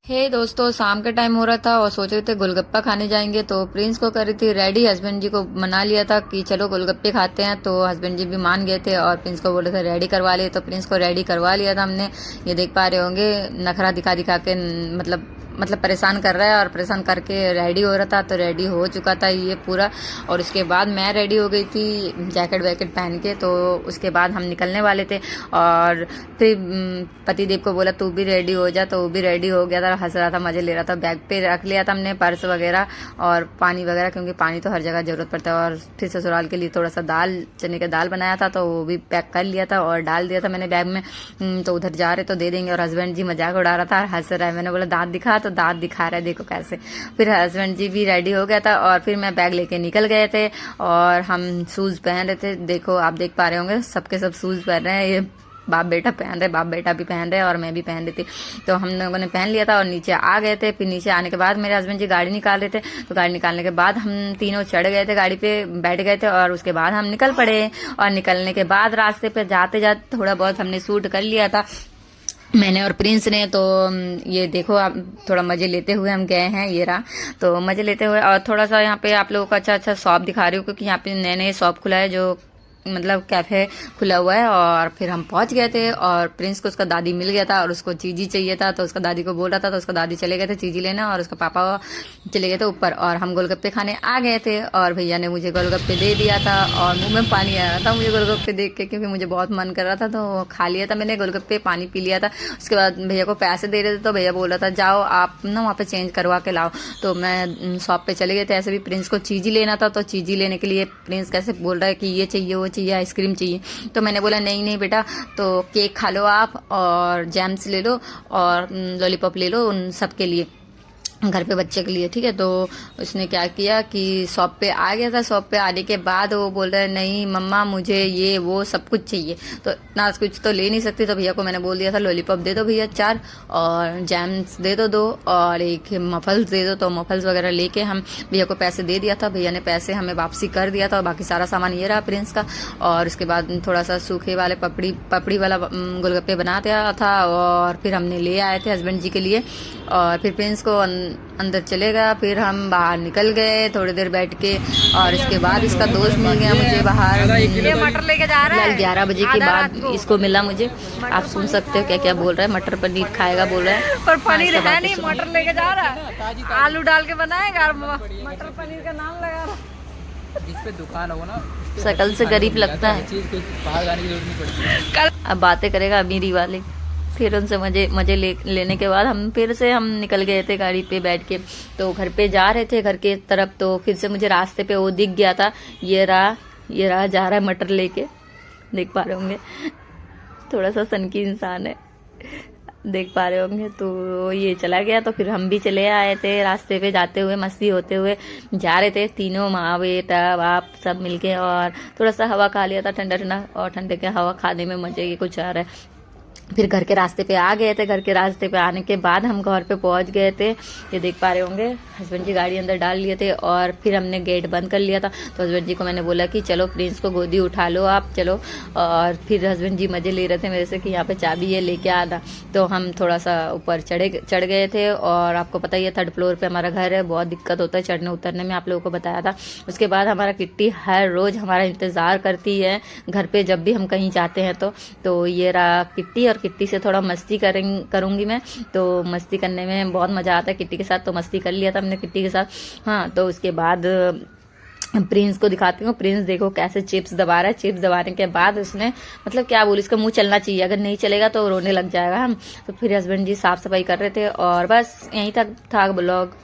दोस्तों, शाम का टाइम हो रहा था और सोच रहे थे गोलगप्पा खाने जाएंगे। तो प्रिंस को कर रही थी रेडी, हस्बैंड जी को मना लिया था कि चलो गोलगप्पे खाते हैं। तो हस्बैंड जी भी मान गए थे और प्रिंस को बोले थे रेडी करवा लिए। तो प्रिंस को रेडी करवा लिया था हमने। ये देख पा रहे होंगे, नखरा दिखा दिखा के मतलब परेशान कर रहा है और परेशान करके रेडी हो रहा था। तो रेडी हो चुका था ये पूरा। और उसके बाद मैं रेडी हो गई थी जैकेट वैकेट पहन के। तो उसके बाद हम निकलने वाले थे और फिर पतिदेव को बोला तू भी रेडी हो जा। तो वो भी रेडी हो गया था, हंस रहा था, मजे ले रहा था। बैग पे रख लिया था हमने पर्स वगैरह और पानी वगैरह, क्योंकि पानी तो हर जगह जरूरत पड़ता है। और फिर ससुराल के लिए थोड़ा सा दाल, चने का दाल बनाया था तो वो भी पैक कर लिया था और डाल दिया था मैंने बैग में। तो उधर जा रहे तो दे देंगे। और हस्बैंड जी मजाक उड़ा रहा था और हंस रहा है। मैंने बोला दांत दिखा, तो दांत दिखा रहा है, देखो कैसे। फिर हस्बैंड जी भी रेडी हो गया था और फिर मैं बैग लेके निकल गए थे। और हम शूज पहन रहे थे, देखो आप देख पा रहे होंगे सबके सब शूज पहन रहे हैं। ये बाप बेटा पहन रहे, बाप बेटा भी पहन रहे और मैं भी पहन रही थी। तो हम लोगों ने पहन लिया था और नीचे आ गए थे। फिर नीचे आने के बाद मेरे हस्बैंड जी गाड़ी निकाल रहे थे। तो गाड़ी निकालने के बाद हम तीनों चढ़ गए थे, गाड़ी पे बैठ गए थे और उसके बाद हम निकल पड़े। और निकलने के बाद रास्ते पे जाते जाते थोड़ा बहुत हमने शूट कर लिया था, मैंने और प्रिंस ने। तो ये देखो, आप थोड़ा मजे लेते हुए हम गए हैं, ये रहा। तो मजे लेते हुए और थोड़ा सा यहाँ पे आप लोगों को अच्छा अच्छा शॉप दिखा रही हूँ, क्योंकि यहाँ पे नए नए शॉप खुला है, जो मतलब कैफे खुला हुआ है। और फिर हम पहुंच गए थे और प्रिंस को उसका दादी मिल गया था और उसको चीजी चाहिए था। तो उसका दादी को बोल रहा था, तो उसका दादी चले गए थे चीजी लेने और उसका पापा चले गए थे ऊपर। और हम गोलगप्पे खाने आ गए थे और भैया ने मुझे गोलगप्पे दे दिया था और मुंह में पानी आ रहा था मुझे गोलगप्पे देख के, क्योंकि मुझे बहुत मन कर रहा था। तो खा लिया था मैंने गोलगप्पे, पानी पी लिया था। उसके बाद भैया को पैसे दे रहे थे तो भैया बोल रहा था जाओ आप ना वहाँ पे चेंज करवा के लाओ। तो मैं शॉप पे चले गए थे। ऐसे भी प्रिंस को चीजी लेना था, तो चीजी लेने के लिए प्रिंस कैसे बोल रहा है कि ये चाहिए वो चाहिए, आइसक्रीम चाहिए। तो मैंने बोला नहीं नहीं बेटा, तो केक खा लो आप और जैम्स ले लो और लॉलीपॉप ले लो उन सब के लिए, घर पे बच्चे के लिए, ठीक है। तो उसने क्या किया कि शॉप पे आ गया था। शॉप पे आने के बाद वो बोल रहा है नहीं मम्मा मुझे ये वो सब कुछ चाहिए। तो इतना कुछ तो ले नहीं सकती। तो भैया को मैंने बोल दिया था लॉलीपॉप दे दो भैया 4 और जैम्स दे दो 2 और एक मफल्स दे दो। तो मफल्स वगैरह लेके हम भैया को पैसे दे दिया था। भैया ने पैसे हमें वापसी कर दिया था और बाकी सारा सामान ये रहा प्रिंस का। और उसके बाद थोड़ा सा सूखे वाले पपड़ी वाला गोलगप्पे बना दिया था और फिर हमने ले आए थे हस्बैंड जी के लिए। और फिर प्रिंस को अंदर चले गया। फिर हम बाहर निकल गए थोड़ी देर बैठ के। और इसके बाद इसका दोस्त मिल गया मुझे बाहर, ये मटर लेके जा रहा है 11 बजे के बाद इसको मिला मुझे। आप सुन सकते हो क्या क्या बोल रहा है, मटर पनीर खाएगा बोल रहा है। पर पनीर है नहीं, मटर लेके जा रहा है, आलू डाल के बनाएगा, मटर पनीर का नाम लगा रहा। जिस पे दुकान हो ना, शकल से गरीब लगता है, बाहर जाने की जरूरत नहीं पड़ती। अब बातें करेगा अमीरी वाले। फिर उनसे मजे लेने के बाद हम फिर से हम निकल गए थे गाड़ी पे बैठ के। तो घर पे जा रहे थे घर के तरफ। तो फिर से मुझे रास्ते पे वो दिख गया था, ये रहा जा रहा है मटर लेके, देख पा रहे होंगे। थोड़ा सा सनकी इंसान है, देख पा रहे होंगे। तो ये चला गया। तो फिर हम भी चले आए थे रास्ते पे, जाते हुए मस्ती होते हुए जा रहे थे तीनों, माँ बेटा बाप सब मिलके। और थोड़ा सा हवा खा लिया था ठंडा ठंडा, और ठंडे के हवा खाने में मजे ही कुछ आ रहा है। फिर घर के रास्ते पे आ गए थे। घर के रास्ते पे आने के बाद हम घर पे पहुंच गए थे, ये देख पा रहे होंगे। हस्बैंड जी गाड़ी अंदर डाल लिए थे और फिर हमने गेट बंद कर लिया था। तो हस्बैंड जी को मैंने बोला कि चलो प्रिंस को गोदी उठा लो आप, चलो। और फिर हस्बैंड जी मजे ले रहे थे मेरे से कि यहाँ पे चाबी है लेके आना। तो हम थोड़ा सा ऊपर चढ़ गए थे। और आपको पता ही है 3rd फ्लोर पे हमारा घर है, बहुत दिक्कत होता है चढ़ने उतरने में, आप लोगों को बताया था। उसके बाद हमारा किट्टी हर रोज हमारा इंतजार करती है घर पे जब भी हम कहीं जाते हैं। तो ये रहा किट्टी, और किट्टी से थोड़ा मस्ती करूंगी मैं। तो मस्ती करने में बहुत मजा आता है किट्टी के साथ। तो मस्ती कर लिया था हमने किट्टी के साथ। हाँ, तो उसके बाद प्रिंस को दिखाती हूँ। प्रिंस देखो कैसे चिप्स दबा रहा है। चिप्स दबाने के बाद उसने मतलब क्या बोलूं, इसका मुंह चलना चाहिए, अगर नहीं चलेगा तो रोने लग जाएगा हम। तो फिर हस्बैंड जी साफ सफाई कर रहे थे और बस यहीं तक था ब्लॉग।